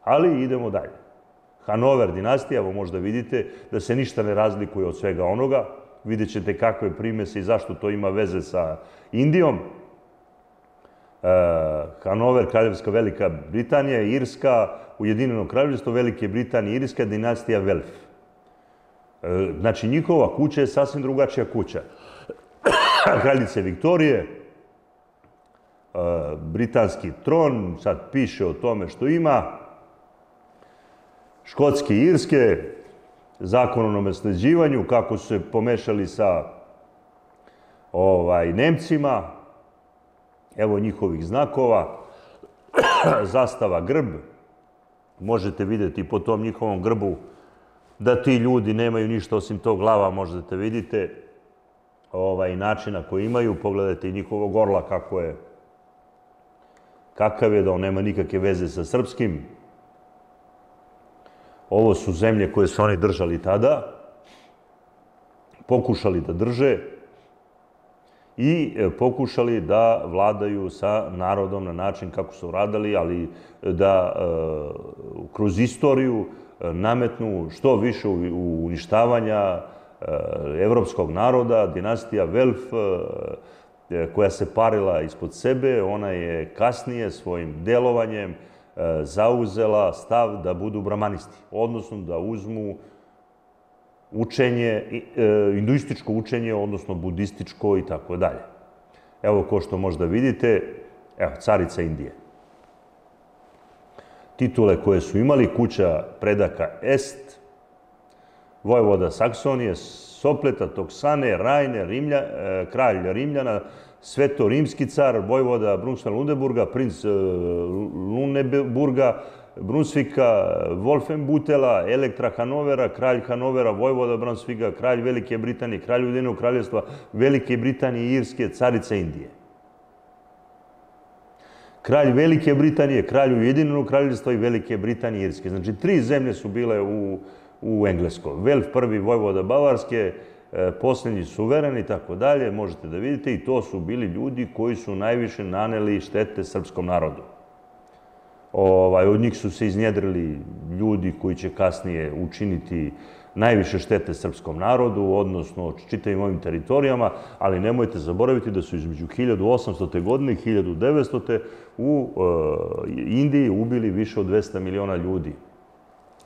Ali idemo dalje. Hanover dinastija, evo možda vidite da se ništa ne razlikuje od svega onoga. Vidjet ćete kakve primese i zašto to ima veze sa Indijom. Hanover, Kraljevska Velika Britanija, Irska, Ujedinjeno Kraljevstvo, Velike Britanije, Irska, dinastija Welf. Znači, njihova kuća je sasvim drugačija kuća. Kraljice Viktorije, britanski tron, sad piše o tome što ima, Škotske i Irske, zakon o nasljeđivanju, kako su se pomešali sa Nemcima, evo njihovih znakova, zastava, grb, možete vidjeti po tom njihovom grbu da ti ljudi nemaju ništa osim tog glava, možete vidite načina koji imaju, pogledajte i njihovog orla kakav je, da on nema nikakve veze sa srpskim. Ovo su zemlje koje su oni držali tada, pokušali da drže i pokušali da vladaju sa narodom na način kako su radili, ali da kroz istoriju nametnu što više uništavanja evropskog naroda. Dinastija Welf, koja se parila ispod sebe, ona je kasnije svojim delovanjem zauzela stav da budu bramanisti, odnosno da uzmu učenje, hinduističko učenje, odnosno budističko i tako dalje. Evo, ko što možda vidite, evo, carica Indije. Titule koje su imali, kuća predaka Est, vojvoda Saksonije, Sopleta, Toksane, Rajne, kralj Rimljana, Sveto-rimski car, vojvoda Brunsviga-Lundeburga, princ Luneburga, Brunsvika, Wolfenbüttela, Elektra Hanovera, kralj Hanovera, vojvoda Brunsviga, kralj Velike Britanije, kralj Ujedinjenog Kraljevstva, Velike Britanije i Irske, carica Indije. Kralj Velike Britanije, kralj Ujedinjenog Kraljevstva i Velike Britanije i Irske. Znači, 3 zemlje su bile u Engleskoj. Welf, prvi vojvoda Bavarske, posljednji suveren i tako dalje, možete da vidite, i to su bili ljudi koji su najviše naneli štete srpskom narodu. Od njih su se iznjedrili ljudi koji će kasnije učiniti najviše štete srpskom narodu, odnosno čitavim ovim teritorijama, ali nemojte zaboraviti da su između 1800. godine i 1900. u Indiji ubili više od 200 miliona ljudi.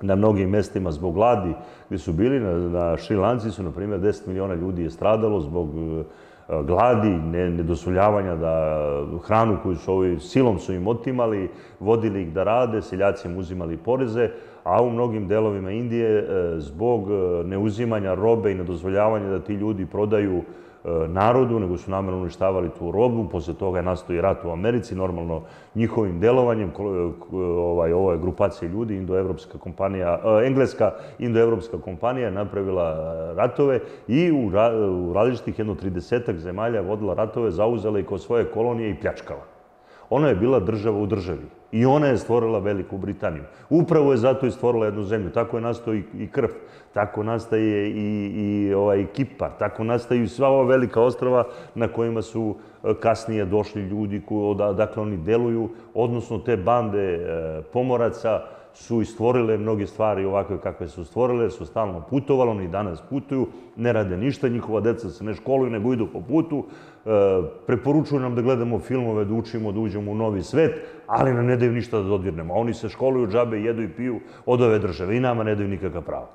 Na mnogim mestima zbog gladi gdje su bili, na Šrilanci su, na primjer, 10 miliona ljudi je stradalo zbog gladi, nedozvoljavanja da hranu koju su silom su im otimali, vodili ih da rade, seljaci im uzimali poreze, a u mnogim delovima Indije zbog neuzimanja robe i nedozvoljavanja da ti ljudi prodaju narodu, nego su namjerno uništavali tu robu. Posle toga je nastao i rat u Americi, normalno njihovim delovanjem. Ovo je grupacija ljudi, engleska indoevropska kompanija je napravila ratove i u različitih 30 zemalja vodila ratove, zauzela i kao svoje kolonije i pljačkala. Ona je bila država u državi i ona je stvorila Veliku Britaniju. Upravo je zato i stvorila jednu zemlju. Tako je nastao i Krf, tako nastaje i Kipar, tako nastaju sva ova velika ostrava na kojima su kasnije došli ljudi odakle oni deluju, odnosno te bande pomoraca su i stvorile mnoge stvari ovakve kakve su stvorile, jer su stalno putovali, oni danas putuju, ne rade ništa, njihova deca se ne školuju, nego idu po putu, preporučuju nam da gledamo filmove, da učimo, da uđemo u novi svet, ali nam ne daju ništa da dodirnemo. Oni se školuju, džabe, jedu i piju od ove države i nama ne daju nikakav pravo.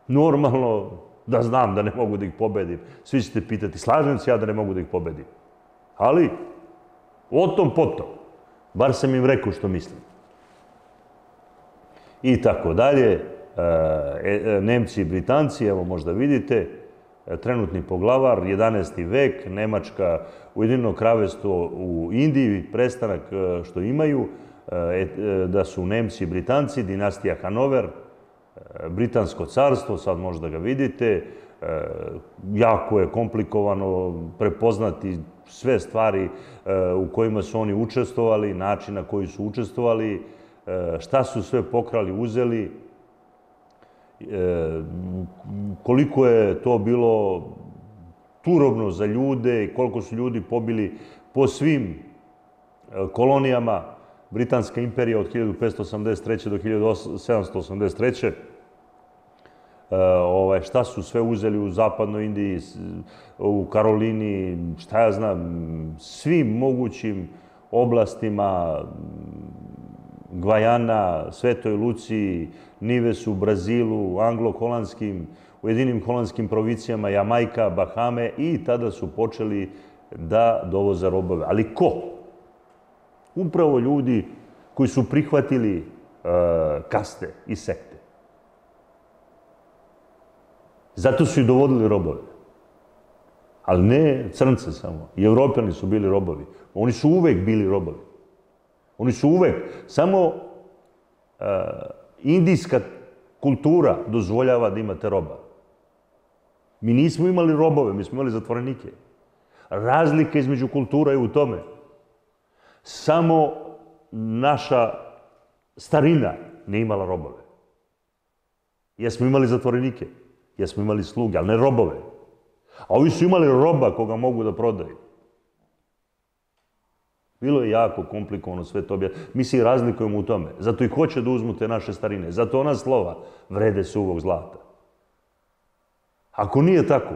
Normalno da znam da ne mogu da ih pobedim. Svi ćete pitati, slažem se ja da ne mogu da ih pobedim. Ali, o tom potom, bar sam im rekao što mislim. I tako dalje, Nemci i Britanci, evo možda vidite, trenutni poglavar, 11. vek, Nemačka, Ujedinjeno Kraljevstvo u Indiji, prestanak što imaju, da su Nemci i Britanci, dinastija Hanover, Britansko carstvo, sad možda ga vidite, jako je komplikovano prepoznati sve stvari u kojima su oni učestvovali, način na koji su učestvovali, šta su sve pokrali, uzeli, koliko je to bilo turobno za ljude i koliko su ljudi pobili po svim kolonijama. Britanska imperija od 1583. do 1783. Šta su sve uzeli u zapadnoj Indiji, u Karolini, šta ja znam, svim mogućim oblastima, Gvajana, Svetoj Luciji, Nivesu, Brazilu, anglo-holandskim, Ujedinim holandskim provincijama, Jamajka, Bahame i tada su počeli da dovoze robove. Ali ko? Upravo ljudi koji su prihvatili kaste i sekte. Zato su i dovodili robove. Ali ne crnce samo. I Evropljani su bili robovi. Oni su uvek bili robovi. Oni su uvek. Samo indijska kultura dozvoljava da imate roba. Mi nismo imali robove, mi smo imali zatvorenike. Razlika između kultura je u tome. Samo naša starina nije imala robove. Jesmo imali zatvorenike, jesmo imali sluge, ali ne robove. A ovi su imali roba koga mogu da prodaju. Bilo je jako komplikovano sve to objasniti. Mi se i razlikujemo u tome. Zato i hoće da uzmu te naše starine. Zato ona slova vrede suvog zlata. Ako nije tako,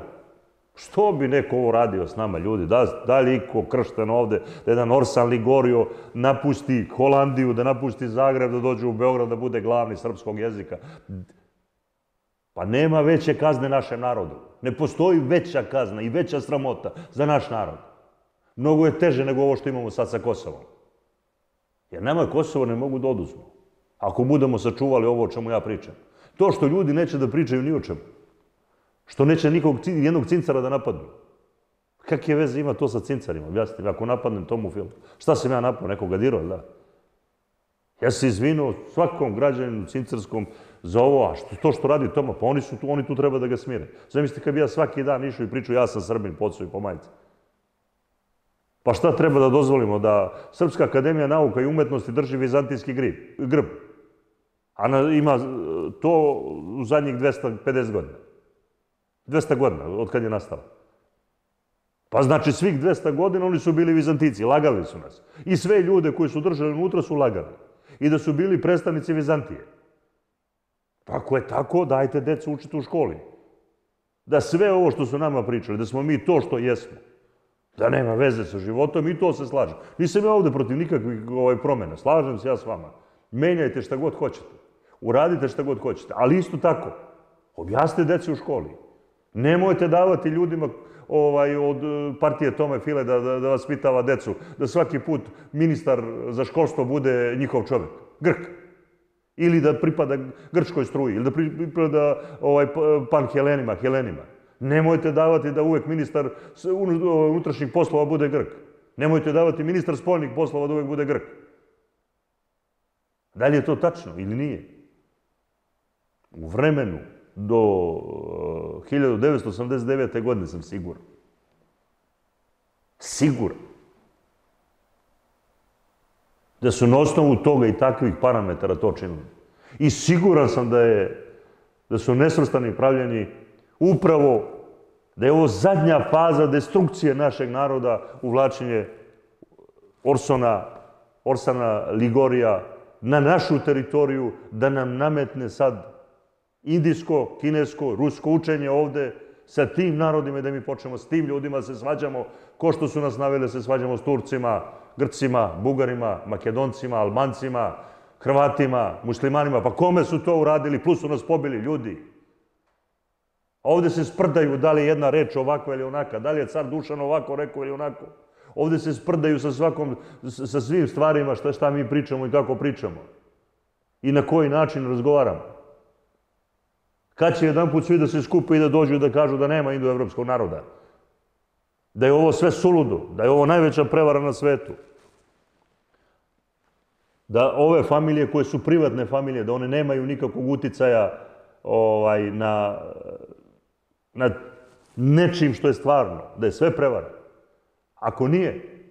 što bi neko ovo radio s nama, ljudi? Da li iko kršten ovde, da jedan Orsan Ligorio napusti Holandiju, da napusti Zagreb, da dođe u Beograd, da bude glavni srpskog jezika? Pa nema veće kazne našem narodu. Ne postoji veća kazna i veća sramota za naš narod. Mnogo je teže nego ovo što imamo sad sa Kosovom. Jer nama Kosovo ne mogu da oduzmu. Ako budemo sačuvali ovo o čemu ja pričam. To što ljudi neće da pričaju ni o čemu. Što neće jednog cincara da napadnu. Kakve veze ima to sa cincarima? Objasnite mi, ako napadnem tomu filmu. Šta sam ja napao? Nekoga dirao, da? Ja se izvinuo svakom građaninu cincarskom za ovo, a to što radi Toma, pa oni tu treba da ga smire. Zamislite kad bi ja svaki dan išao i pričao ja sam Srbin, po ocu i po majci. Pa šta treba da dozvolimo? Da Srpska akademija nauka i umetnosti drži vizantijski grb. A ima to u zadnjih 250 godina. 200 godina, od kad je nastala. Pa znači svih 200 godina oni su bili Vizantici, lagali su nas. I sve ljude koji su držali unutra su lagali. I da su bili predstavnici Vizantije. Ako je tako, dajte decu učiti u školi. Da sve ovo što su nama pričali, da smo mi to što jesmo, da nema veze sa životom i to se slažem. Nisam ja ovde protiv nikakvih promjena, slažem se ja s vama. Menjajte šta god hoćete, uradite šta god hoćete, ali isto tako, objasnite deci u školi. Nemojte davati ljudima od partije Tome File da vaspitava decu, da svaki put ministar za školstvo bude njihov čovjek, Grk. Ili da pripada grčkoj struji, ili da pripada Helenima. Nemojte davati da uvek ministar unutrašnjih poslova bude Grk. Nemojte davati ministar spoljnih poslova da uvek bude Grk. Da li je to tačno ili nije? U vremenu do 1989. godine sam siguran. Siguran. Da su na osnovu toga i takvih parametara to činili. I siguran sam da su nesvrstani pravljeni upravo da je ovo zadnja faza destrukcije našeg naroda, uvlačenje Orsana Ligorija na našu teritoriju, da nam nametne sad indijsko, kinesko, rusko učenje ovde sa tim narodima i da mi počnemo s tim ljudima da se svađamo, ko što su nas naveli da se svađamo s Turcima, Grcima, Bugarima, Makedoncima, Albancima, Hrvatima, muslimanima. Pa kome su to uradili? Plus su nas pobili ljudi. Ovde se sprdaju da li je jedna reč ovako ili onaka, da li je car Dušan ovako rekao ili onako. Ovde se sprdaju sa svim stvarima šta mi pričamo i kako pričamo. I na koji način razgovaramo. Kad će jedan put svi da se skupe i da dođu i da kažu da nema indoevropskog naroda? Da je ovo sve suludo, da je ovo najveća prevara na svetu. Da ove familije koje su privatne familije, da one nemaju nikakvog uticaja na nečim što je stvarno, da je sve prevara. Ako nije,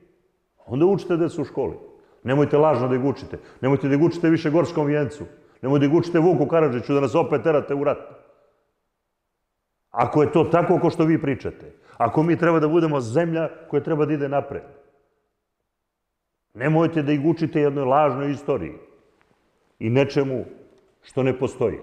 onda učite decu u školi. Nemojte lažno da ih učite. Nemojte da ih učite više Gorskom vijencu. Nemojte da ih učite Vuku Karadžiću da nas opet terate u rat. Ako je to tako kao što vi pričate. Ako mi treba da budemo zemlja koja treba da ide napred. Nemojte da ih učite jednoj lažnoj istoriji i nečemu što ne postoji.